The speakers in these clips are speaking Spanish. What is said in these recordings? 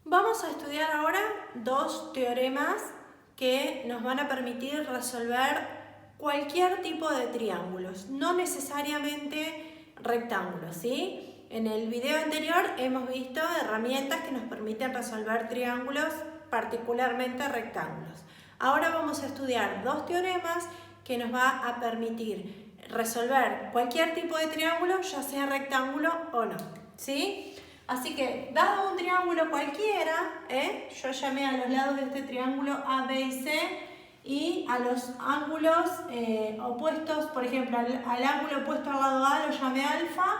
Vamos a estudiar ahora dos teoremas que nos van a permitir resolver cualquier tipo de triángulos, no necesariamente rectángulos, ¿sí? En el video anterior hemos visto herramientas que nos permiten resolver triángulos, particularmente rectángulos. Ahora vamos a estudiar dos teoremas que nos va a permitir resolver cualquier tipo de triángulo, ya sea rectángulo o no, ¿sí? Así que, dado un triángulo cualquiera, yo llamé a los lados de este triángulo A, B y C, y a los ángulos opuestos, por ejemplo, al ángulo opuesto al lado A lo llamé alfa,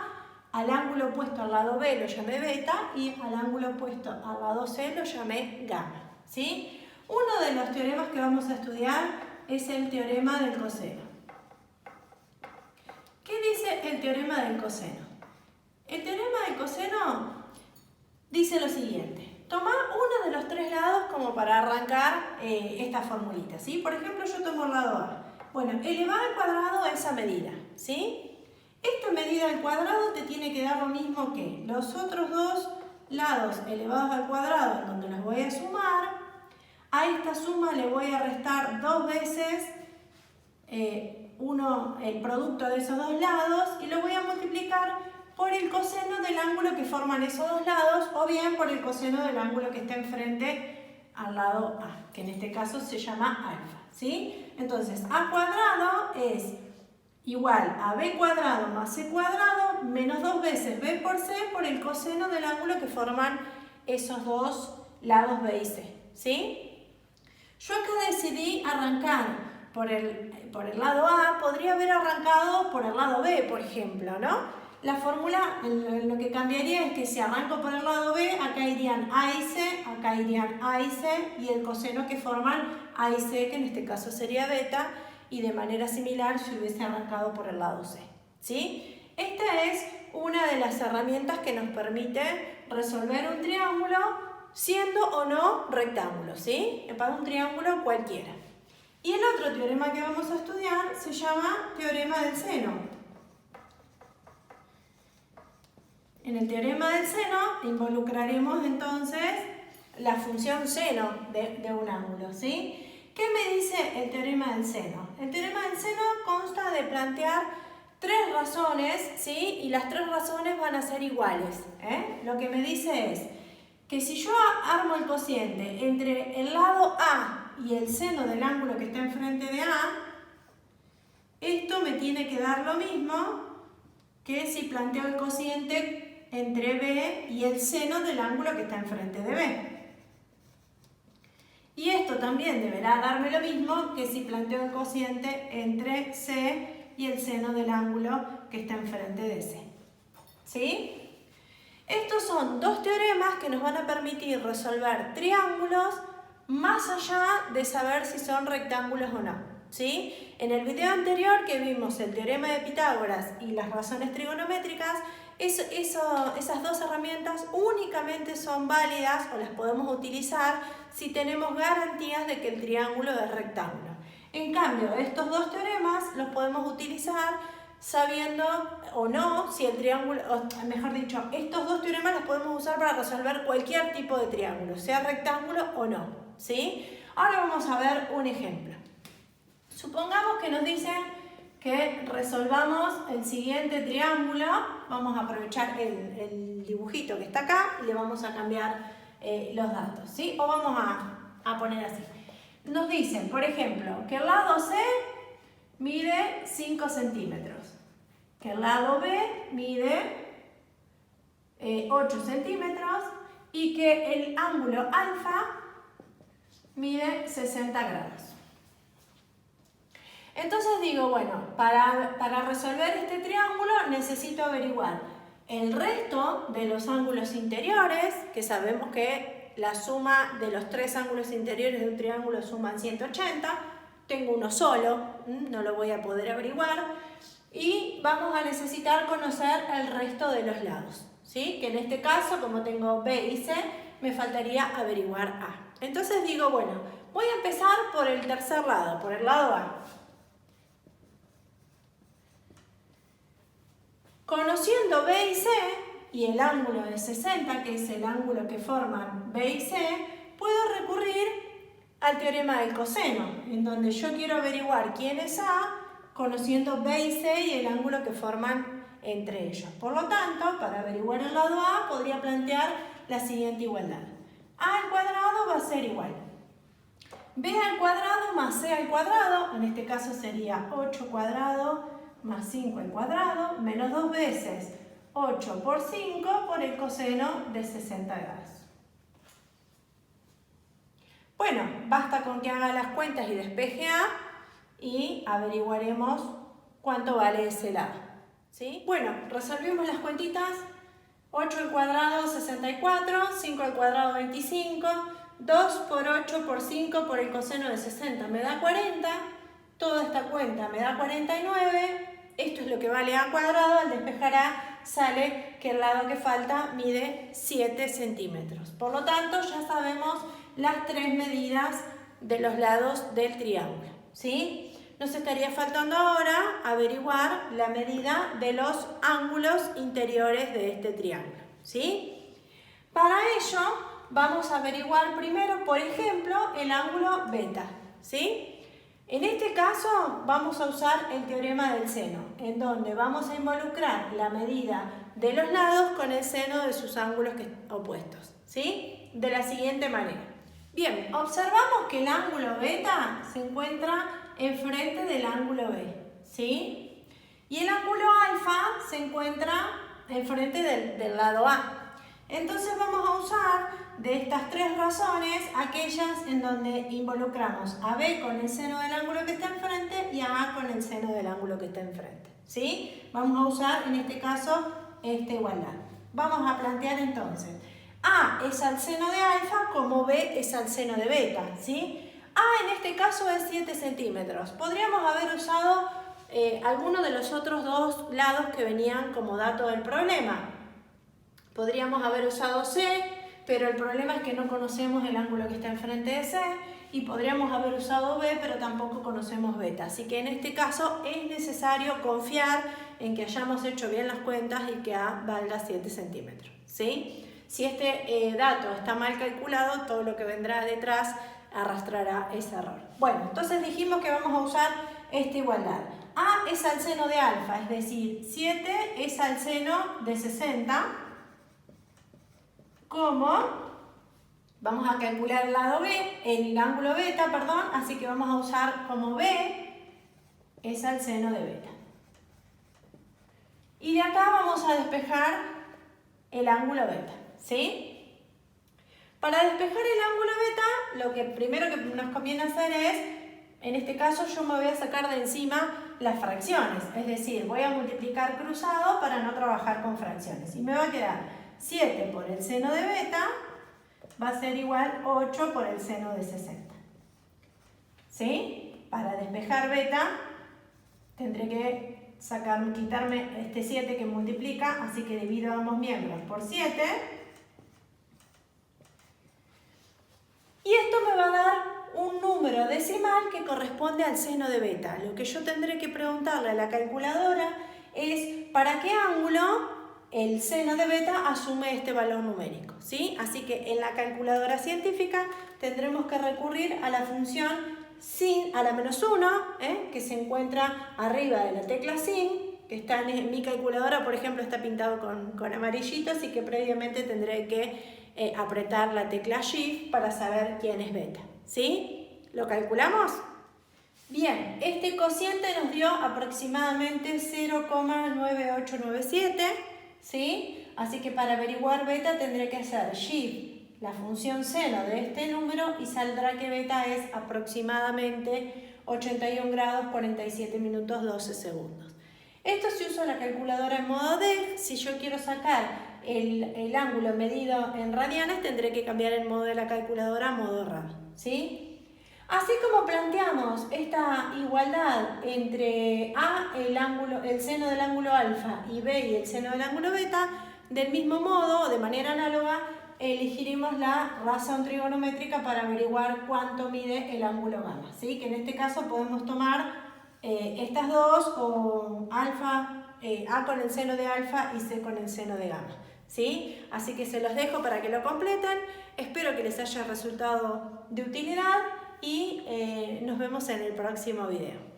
al ángulo opuesto al lado B lo llamé beta y al ángulo opuesto al lado C lo llamé gamma, ¿sí? Uno de los teoremas que vamos a estudiar es el teorema del coseno. ¿Qué dice el teorema del coseno? El teorema del coseno dice lo siguiente. Toma uno de los tres lados como para arrancar esta formulita, ¿sí? Por ejemplo, yo tomo el lado A. Bueno, elevar al cuadrado esa medida, ¿sí? Esta medida al cuadrado te tiene que dar lo mismo que los otros dos lados elevados al cuadrado, en donde los voy a sumar. A esta suma le voy a restar dos veces el producto de esos dos lados y lo voy a multiplicar por el coseno del ángulo que forman esos dos lados o bien por el coseno del ángulo que está enfrente al lado A, que en este caso se llama alfa, ¿sí? Entonces, A cuadrado es igual a B cuadrado más C cuadrado menos dos veces B por C por el coseno del ángulo que forman esos dos lados B y C, ¿sí? Yo acá decidí arrancar por el lado A, podría haber arrancado por el lado B, por ejemplo, ¿no? La fórmula lo que cambiaría es que si arranco por el lado B, acá irían A y C, acá irían A y C, y el coseno que forman A y C, que en este caso sería beta, y de manera similar si hubiese arrancado por el lado C, ¿sí? Esta es una de las herramientas que nos permite resolver un triángulo siendo o no rectángulo, ¿sí? Para un triángulo cualquiera. Y el otro teorema que vamos a estudiar se llama teorema del seno. En el teorema del seno involucraremos entonces la función seno de un ángulo, ¿sí? ¿Qué me dice el teorema del seno? El teorema del seno consta de plantear tres razones, ¿sí? Y las tres razones van a ser iguales, Lo que me dice es que si yo armo el cociente entre el lado A y el seno del ángulo que está enfrente de A, esto me tiene que dar lo mismo que si planteo el cociente entre B y el seno del ángulo que está enfrente de B. Y esto también deberá darme lo mismo que si planteo el cociente entre C y el seno del ángulo que está enfrente de C, ¿sí? Estos son dos teoremas que nos van a permitir resolver triángulos más allá de saber si son rectángulos o no, ¿sí? En el video anterior que vimos el teorema de Pitágoras y las razones trigonométricas, esas dos herramientas únicamente son válidas o las podemos utilizar si tenemos garantías de que el triángulo es rectángulo. En cambio, estos dos teoremas los podemos utilizar sabiendo o no si el triángulo, o mejor dicho, estos dos teoremas los podemos usar para resolver cualquier tipo de triángulo, sea rectángulo o no, ¿sí? Ahora vamos a ver un ejemplo. Supongamos que nos dicen que resolvamos el siguiente triángulo. Vamos a aprovechar el dibujito que está acá y le vamos a cambiar los datos, ¿sí? O vamos a poner así. Nos dicen, por ejemplo, que el lado C mide 5 centímetros, que el lado B mide 8 centímetros y que el ángulo alfa mide 60 grados. Entonces digo, bueno, para resolver este triángulo necesito averiguar el resto de los ángulos interiores, que sabemos que la suma de los tres ángulos interiores de un triángulo suman 180, tengo uno solo, no lo voy a poder averiguar, y vamos a necesitar conocer el resto de los lados, ¿sí? Que en este caso, como tengo B y C, me faltaría averiguar A. Entonces digo, bueno, voy a empezar por el tercer lado, por el lado A. Conociendo B y C, y el ángulo de 60, que es el ángulo que forman B y C, puedo recurrir al teorema del coseno, en donde yo quiero averiguar quién es A, conociendo B y C y el ángulo que forman entre ellos. Por lo tanto, para averiguar el lado A, podría plantear la siguiente igualdad. A al cuadrado va a ser igual B al cuadrado más C al cuadrado, en este caso sería 8 cuadrado más 5 al cuadrado, menos 2 veces 8 por 5 por el coseno de 60 grados. Bueno, basta con que haga las cuentas y despeje A y averiguaremos cuánto vale ese lado. ¿Sí? Bueno, resolvimos las cuentitas. 8 al cuadrado 64, 5 al cuadrado 25, 2 por 8 por 5 por el coseno de 60 me da 40, toda esta cuenta me da 49, esto es lo que vale A cuadrado, al despejar A sale que el lado que falta mide 7 centímetros. Por lo tanto, ya sabemos las 3 medidas de los lados del triángulo, ¿sí? Nos estaría faltando ahora averiguar la medida de los ángulos interiores de este triángulo, ¿sí? Para ello vamos a averiguar primero, por ejemplo, el ángulo beta, ¿sí? En este caso vamos a usar el teorema del seno, en donde vamos a involucrar la medida de los lados con el seno de sus ángulos opuestos, ¿sí? De la siguiente manera. Bien, observamos que el ángulo beta se encuentra enfrente del ángulo B, ¿sí? Y el ángulo alfa se encuentra enfrente del lado A. Entonces vamos a usar de estas 3 razones aquellas en donde involucramos a B con el seno del ángulo que está enfrente y a A con el seno del ángulo que está enfrente, ¿sí? Vamos a usar en este caso esta igualdad. Vamos a plantear entonces A es al seno de alfa como B es al seno de beta, ¿sí? A en este caso es 7 centímetros. Podríamos haber usado alguno de los otros dos lados que venían como dato del problema. Podríamos haber usado C, pero el problema es que no conocemos el ángulo que está enfrente de C, y podríamos haber usado B, pero tampoco conocemos beta. Así que en este caso es necesario confiar en que hayamos hecho bien las cuentas y que A valga 7 centímetros, ¿sí? Si este dato está mal calculado, todo lo que vendrá detrás arrastrará ese error. Bueno, entonces dijimos que vamos a usar esta igualdad. A es al seno de alfa, es decir, 7 es al seno de 60, como vamos a calcular el lado B, el ángulo beta, perdón, así que vamos a usar como B es al seno de beta. Y de acá vamos a despejar el ángulo beta, ¿sí? Para despejar el ángulo beta, lo que primero que nos conviene hacer es, en este caso yo me voy a sacar de encima las fracciones, es decir, voy a multiplicar cruzado para no trabajar con fracciones. Y me va a quedar 7 por el seno de beta va a ser igual 8 por el seno de 60. ¿Sí? Para despejar beta tendré que quitarme este 7 que multiplica, así que divido ambos miembros por 7. Y esto me va a dar un número decimal que corresponde al seno de beta. Lo que yo tendré que preguntarle a la calculadora es para qué ángulo el seno de beta asume este valor numérico, ¿sí? Así que en la calculadora científica tendremos que recurrir a la función sin, a la menos 1, que se encuentra arriba de la tecla sin, que está en mi calculadora, por ejemplo, está pintado con amarillito, así que previamente tendré que apretar la tecla Shift para saber quién es beta, ¿sí? ¿Lo calculamos? Bien, este cociente nos dio aproximadamente 0,9897, ¿sí? Así que para averiguar beta tendré que hacer Shift, la función seno de este número, y saldrá que beta es aproximadamente 81 grados 47 minutos 12 segundos. Esto si uso la calculadora en modo DEG. Si yo quiero sacar el ángulo medido en radianes, tendré que cambiar el modo de la calculadora a modo rad, ¿sí? Así como planteamos esta igualdad entre A, el seno del ángulo alfa, y B, y el seno del ángulo beta, del mismo modo, de manera análoga, elegiremos la razón trigonométrica para averiguar cuánto mide el ángulo gamma, ¿sí? Que en este caso podemos tomar estas dos, o alfa, A con el seno de alfa y C con el seno de gamma, ¿sí? Así que se los dejo para que lo completen. Espero que les haya resultado de utilidad y nos vemos en el próximo video.